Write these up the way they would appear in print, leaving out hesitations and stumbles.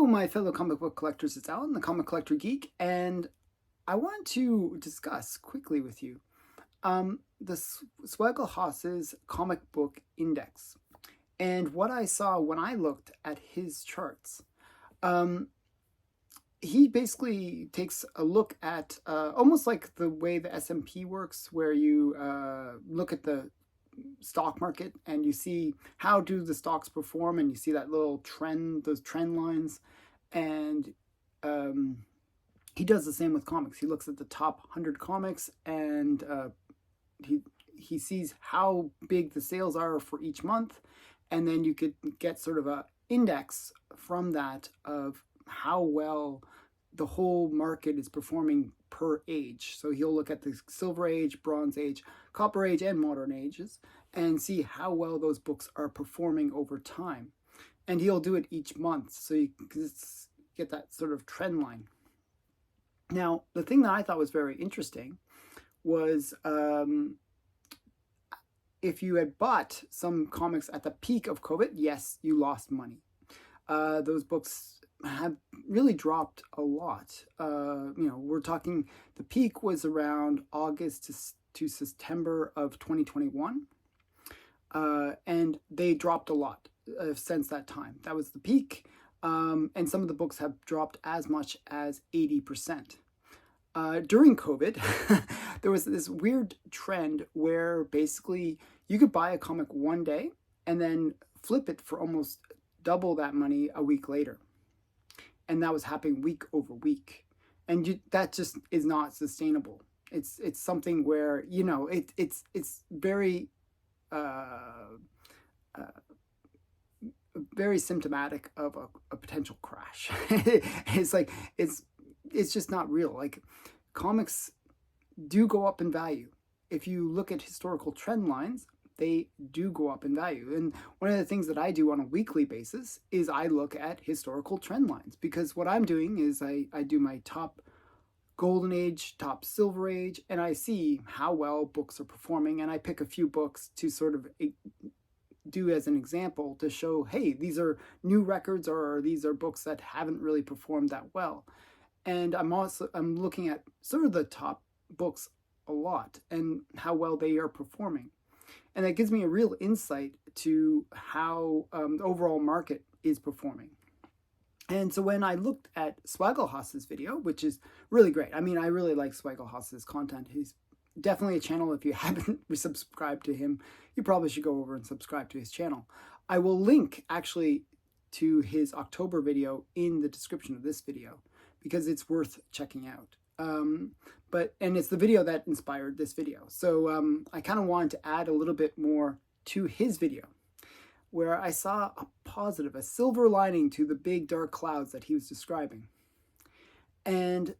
Hello, my fellow comic book collectors. It's Alan, the Comic Collector Geek, and I want to discuss quickly with you the Swaggle Comic Book Index and what I saw when I looked at his charts. Um, he basically takes a look at almost like the way the S&P works, where you look at the stock market and you see how do the stocks perform, and you see that little trend, those trend lines. And he does the same with comics. He looks at the top 100 comics, and he sees how big the sales are for each month, and then you could get sort of a index from that of how well the whole market is performing per age. So he'll look at the Silver Age, Bronze Age, Copper Age, and Modern Ages, and see how well those books are performing over time. And he'll do it each month, so you get that sort of trend line. Now, the thing that I thought was very interesting was if you had bought some comics at the peak of COVID, yes, you lost money. Those books have really dropped a lot. We're talking the peak was around August to September of 2021, and they dropped a lot since that time. That was the peak, and some of the books have dropped as much as 80%. During COVID, there was this weird trend where basically you could buy a comic one day and then flip it for almost double that money a week later. And that was happening week over week. And that just is not sustainable. It's something where, it's very, very symptomatic of a potential crash. It's just not real. Like, comics do go up in value. If you look at historical trend lines, they do go up in value. And one of the things that I do on a weekly basis is I look at historical trend lines, because what I'm doing is I do my top Golden Age, top Silver Age, and I see how well books are performing, and I pick a few books to sort of do as an example to show, hey, these are new records, or these are books that haven't really performed that well. And I'm looking at sort of the top books a lot and how well they are performing. And that gives me a real insight to how the overall market is performing. And so when I looked at Swaggle video, which is really great. I mean, I really like Swaggle content. He's definitely a channel. If you haven't subscribed to him, you probably should go over and subscribe to his channel. I will link actually to his October video in the description of this video, because it's worth checking out. And it's the video that inspired this video. So I kind of wanted to add a little bit more to his video, where I saw a positive, a silver lining to the big dark clouds that he was describing. And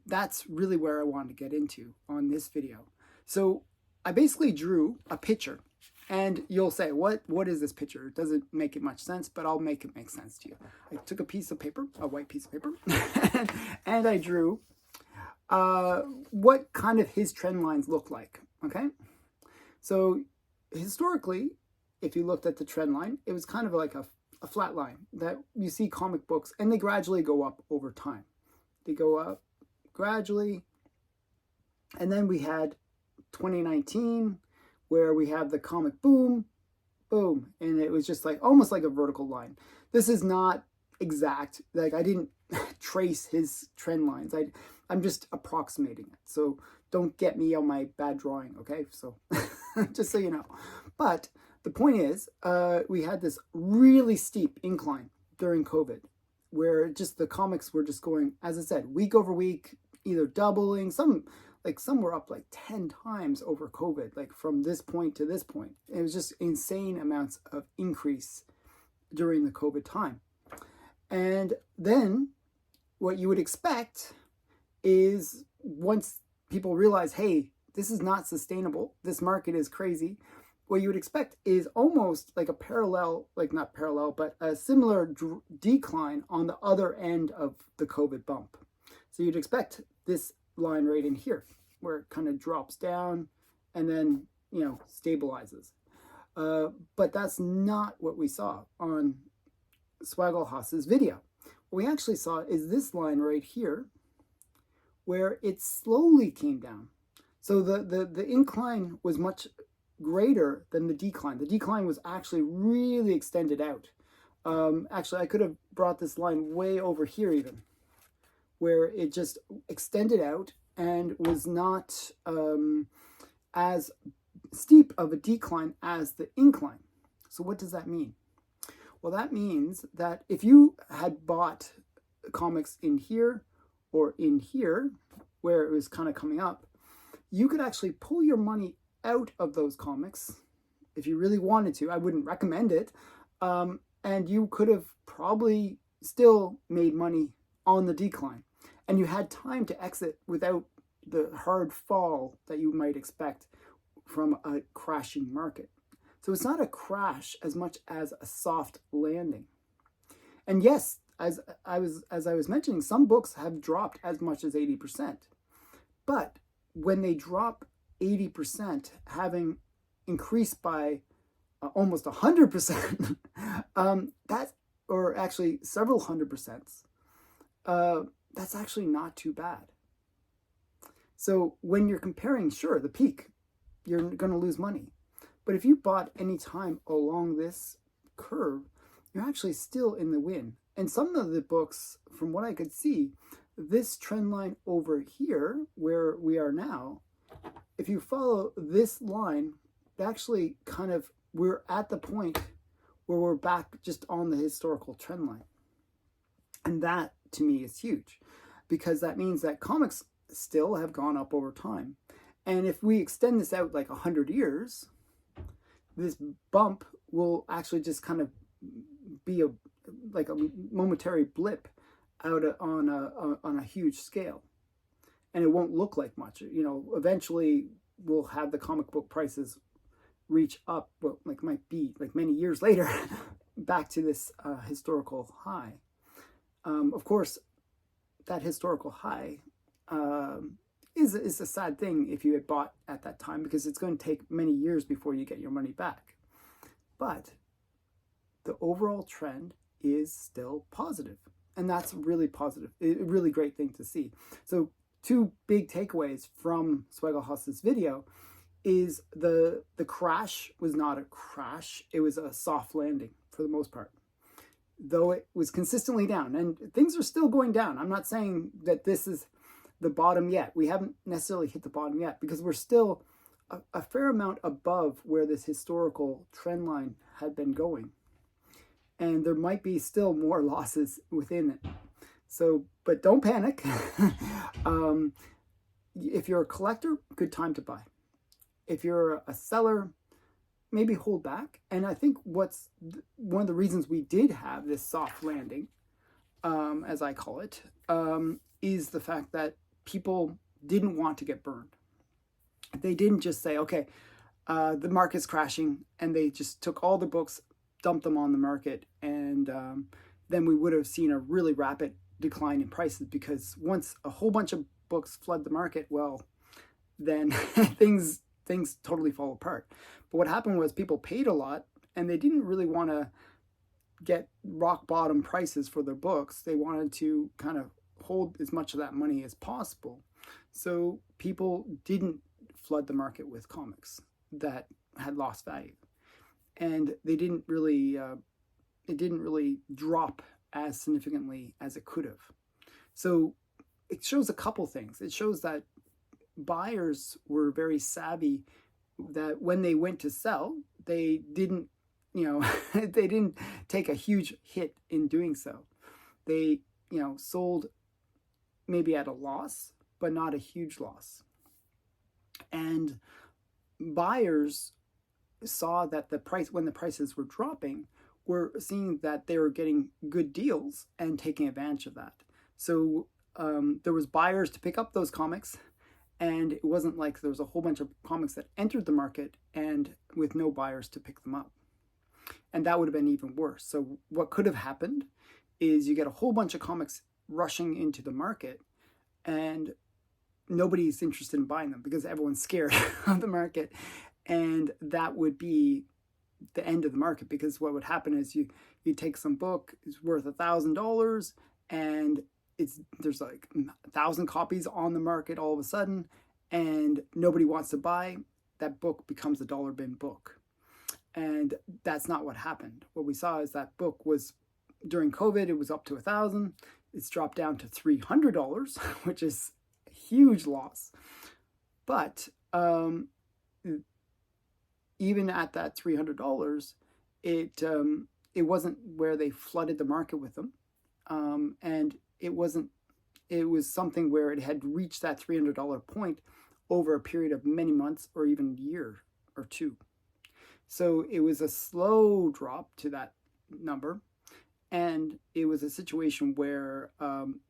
that's really where I wanted to get into on this video. So I basically drew a picture, and you'll say, what is this picture? It doesn't make it much sense, but I'll make it make sense to you. I took a piece of paper, a white piece of paper, and I drew what kind of his trend lines look like, okay? So historically, if you looked at the trend line, it was kind of like a flat line that you see comic books, and they gradually go up over time. They go up gradually, and then we had 2019, where we have the comic boom, boom, and it was just like almost like a vertical line. This is not exact. Like, I didn't trace his trend lines. I'm just approximating it. So don't get me on my bad drawing, okay? So just so you know. But the point is, we had this really steep incline during COVID, where just the comics were just going, as I said, week over week, either doubling, some were up like 10 times over COVID, like from this point to this point. It was just insane amounts of increase during the COVID time. And then what you would expect is, once people realize, hey, this is not sustainable, this market is crazy, what you would expect is almost like a parallel, like not parallel, but a similar decline on the other end of the COVID bump. So you'd expect this line right in here, where it kind of drops down and then, stabilizes. But that's not what we saw on Swaggle video. what we actually saw is this line right here, where it slowly came down. So the incline was much greater than the decline. The decline was actually really extended out. Actually, I could have brought this line way over here even, where it just extended out and was not as steep of a decline as the incline. So what does that mean? Well, that means that if you had bought comics in here or in here, where it was kind of coming up, you could actually pull your money out of those comics if you really wanted to. I wouldn't recommend it. And you could have probably still made money on the decline. And you had time to exit without the hard fall that you might expect from a crashing market. So it's not a crash as much as a soft landing. And yes, as I was mentioning, some books have dropped as much as 80%. But when they drop 80%, having increased by almost 100%, that, or actually several 100%, that's actually not too bad. So when you're comparing, sure, the peak, you're going to lose money. But if you bought any time along this curve, you're actually still in the win. And some of the books, from what I could see, this trend line over here, where we are now, if you follow this line, actually kind of, we're at the point where we're back just on the historical trend line. And that, to me, is huge, because that means that comics still have gone up over time. And if we extend this out like 100 years, this bump will actually just kind of be like a momentary blip out on a huge scale, and it won't look like much. You know, eventually we'll have the comic book prices reach up, well, like might be like many years later, back to this historical high. Of course, that historical high is a sad thing if you had bought at that time, because it's going to take many years before you get your money back. But the overall trend is still positive, and that's really positive, a really great thing to see. So two big takeaways from Swaggelhaus's video is the crash was not a crash, it was a soft landing for the most part, though it was consistently down, and things are still going down. I'm not saying that this is the bottom yet. We haven't necessarily hit the bottom yet, because we're still a fair amount above where this historical trend line had been going. And there might be still more losses within it. So, but don't panic. If you're a collector, good time to buy. If you're a seller, maybe hold back. And I think what's one of the reasons we did have this soft landing, as I call it, is the fact that people didn't want to get burned. They didn't just say, okay, the market's crashing, and they just took all the books, dumped them on the market, and then we would have seen a really rapid decline in prices, because once a whole bunch of books flood the market, well, then things totally fall apart. But what happened was people paid a lot, and they didn't really want to get rock bottom prices for their books. They wanted to kind of hold as much of that money as possible. So people didn't flood the market with comics that had lost value, and they didn't really it didn't really drop as significantly as it could have. So it shows a couple things. It shows that buyers were very savvy, that when they went to sell, they didn't, they didn't take a huge hit in doing so. They, sold maybe at a loss, but not a huge loss. And buyers saw that when the prices were dropping, were seeing that they were getting good deals and taking advantage of that. So there was buyers to pick up those comics, and it wasn't like there was a whole bunch of comics that entered the market and with no buyers to pick them up. And that would have been even worse. So what could have happened is you get a whole bunch of comics rushing into the market, and nobody's interested in buying them because everyone's scared of the market. And that would be the end of the market, because what would happen is you take some book is worth $1,000, and there's like 1,000 copies on the market all of a sudden, and nobody wants to buy, that book becomes a dollar bin book. And that's not what happened. What we saw is that book was, during COVID, it was up to 1,000. It's dropped down to $300, which is a huge loss. But even at that $300, it wasn't where they flooded the market with them, and it wasn't. It was something where it had reached that $300 point over a period of many months or even a year or two. So it was a slow drop to that number, and it was a situation where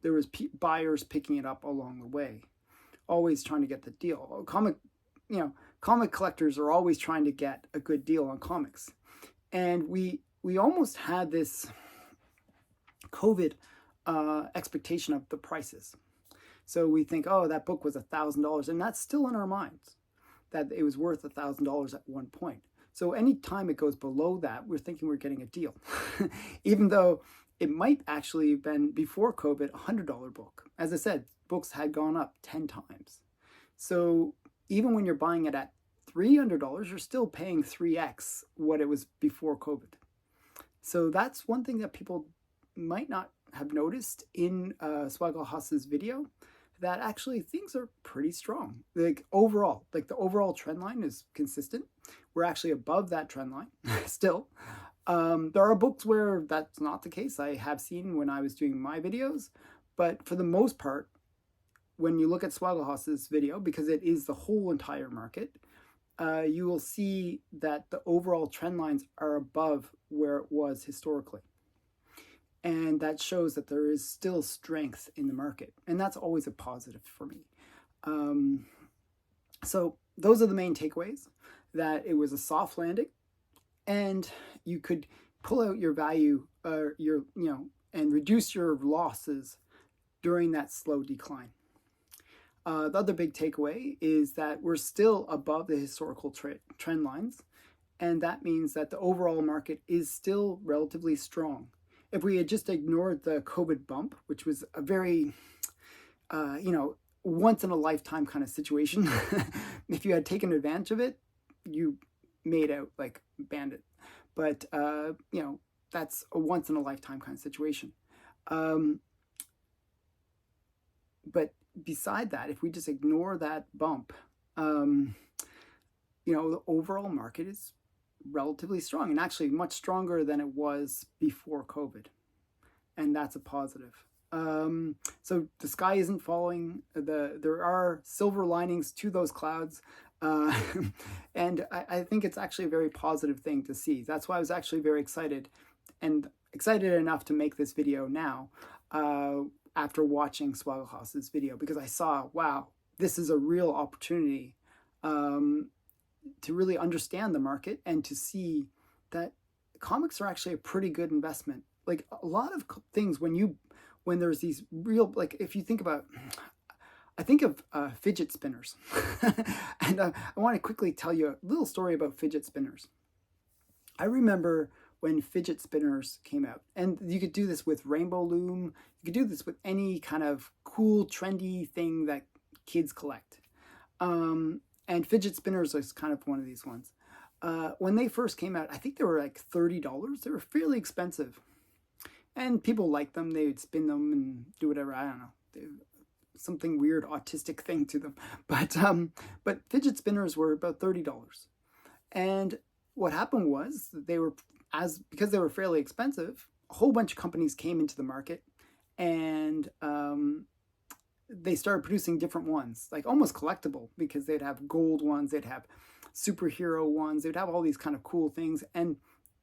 there was buyers picking it up along the way, always trying to get the deal. Comic collectors are always trying to get a good deal on comics, and we almost had this COVID expectation of the prices. So we think, oh, that book was $1,000, and that's still in our minds, that it was worth $1,000 at one point. So anytime it goes below that, we're thinking we're getting a deal, even though it might actually have been, before COVID, a $100 book. As I said, books had gone up 10 times. So even when you're buying it at $300, you're still paying 3x what it was before COVID. So that's one thing that people might not have noticed in Swaggle video, that actually things are pretty strong. Like overall, like the overall trend line is consistent. We're actually above that trend line still. There are books where that's not the case. I have seen when I was doing my videos, but for the most part, when you look at Swaggle video, because it is the whole entire market, you will see that the overall trend lines are above where it was historically. And that shows that there is still strength in the market. And that's always a positive for me. So those are the main takeaways, that it was a soft landing, and you could pull out your value and reduce your losses during that slow decline. The other big takeaway is that we're still above the historical trend lines, and that means that the overall market is still relatively strong. If we had just ignored the COVID bump, which was a very, once in a lifetime kind of situation, if you had taken advantage of it, you made out like a bandit. But, that's a once in a lifetime kind of situation. But beside that, if we just ignore that bump, the overall market is relatively strong, and actually much stronger than it was before COVID. And that's a positive. So the sky isn't falling. There are silver linings to those clouds. And I think it's actually a very positive thing to see. That's why I was actually very excited enough to make this video now, after watching Swaggle video, because I saw, wow, this is a real opportunity to really understand the market and to see that comics are actually a pretty good investment. Like a lot of things, when there's these real, like if you think about, I think of fidget spinners. And I want to quickly tell you a little story about fidget spinners. I remember when fidget spinners came out, and you could do this with Rainbow Loom, you could do this with any kind of cool, trendy thing that kids collect. And fidget spinners is kind of one of these ones. When they first came out, I think they were like $30. They were fairly expensive. And people liked them. They would spin them and do whatever. I don't know. Something weird autistic thing to them. But fidget spinners were about $30. And what happened was because they were fairly expensive, a whole bunch of companies came into the market, and they started producing different ones, like almost collectible, because they'd have gold ones, they'd have superhero ones, they'd have all these kind of cool things, and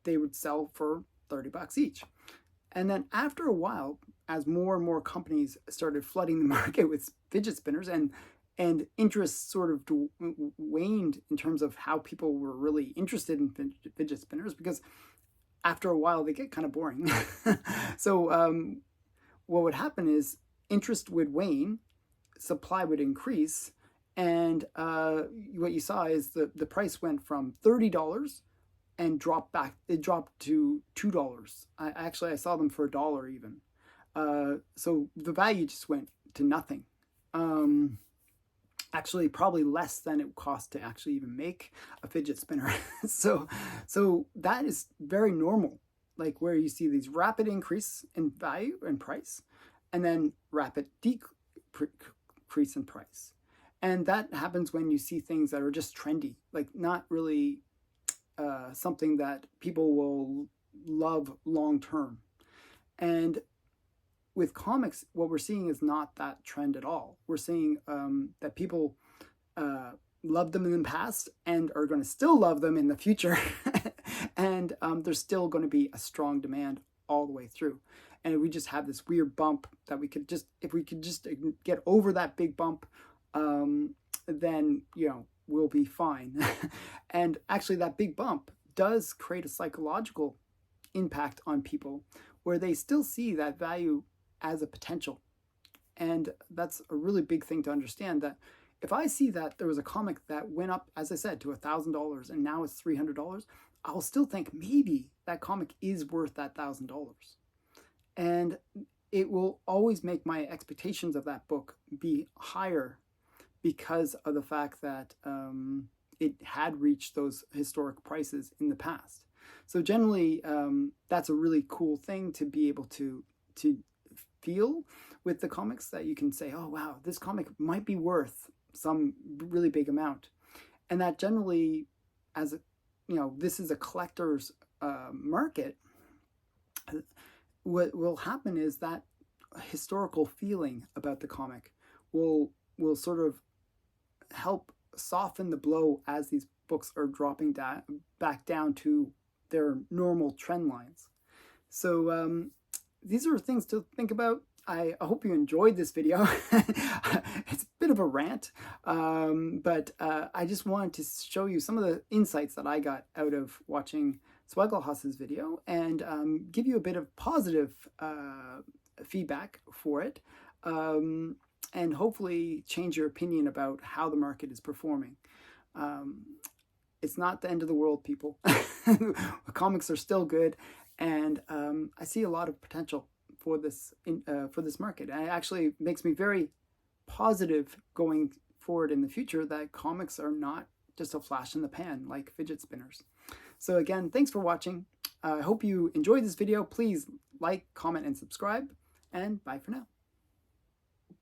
they would sell for $30 each. And then after a while, as more and more companies started flooding the market with fidget spinners, and interest sort of waned in terms of how people were really interested in fidget spinners, because after a while they get kind of boring. So what would happen is interest would wane, supply would increase, and what you saw is the price went from $30 and dropped back. It dropped to $2. I saw them for $1 even. So the value just went to nothing. Actually, probably less than it cost to actually even make a fidget spinner. so that is very normal, like where you see these rapid increase in value and price, and then rapid decrease in price. And that happens when you see things that are just trendy, like not really something that people will love long term. And with comics, what we're seeing is not that trend at all. We're seeing that people loved them in the past and are going to still love them in the future. And there's still going to be a strong demand all the way through. And we just have this weird bump that we could just, if we could just get over that big bump, then, you know, we'll be fine. And actually that big bump does create a psychological impact on people where they still see that value as a potential. And that's a really big thing to understand, that if I see that there was a comic that went up, as I said, to $1,000 and now it's $300, I'll still think maybe that comic is worth that $1,000. And it will always make my expectations of that book be higher because of the fact that it had reached those historic prices in the past. So generally, that's a really cool thing to be able to feel with the comics, that you can say, oh wow, this comic might be worth some really big amount. And that generally, as a, you know, this is a collector's market, what will happen is that historical feeling about the comic will sort of help soften the blow as these books are dropping back down to their normal trend lines. So these are things to think about. I hope you enjoyed this video. It's a bit of a rant, but I just wanted to show you some of the insights that I got out of watching Swagelhaus's video, and give you a bit of positive feedback for it, and hopefully change your opinion about how the market is performing. It's not the end of the world, people. Comics are still good, and I see a lot of potential for this market. And it actually makes me very positive going forward in the future, that comics are not just a flash in the pan like fidget spinners. So again, thanks for watching. I hope you enjoyed this video. Please like, comment, and subscribe, and bye for now.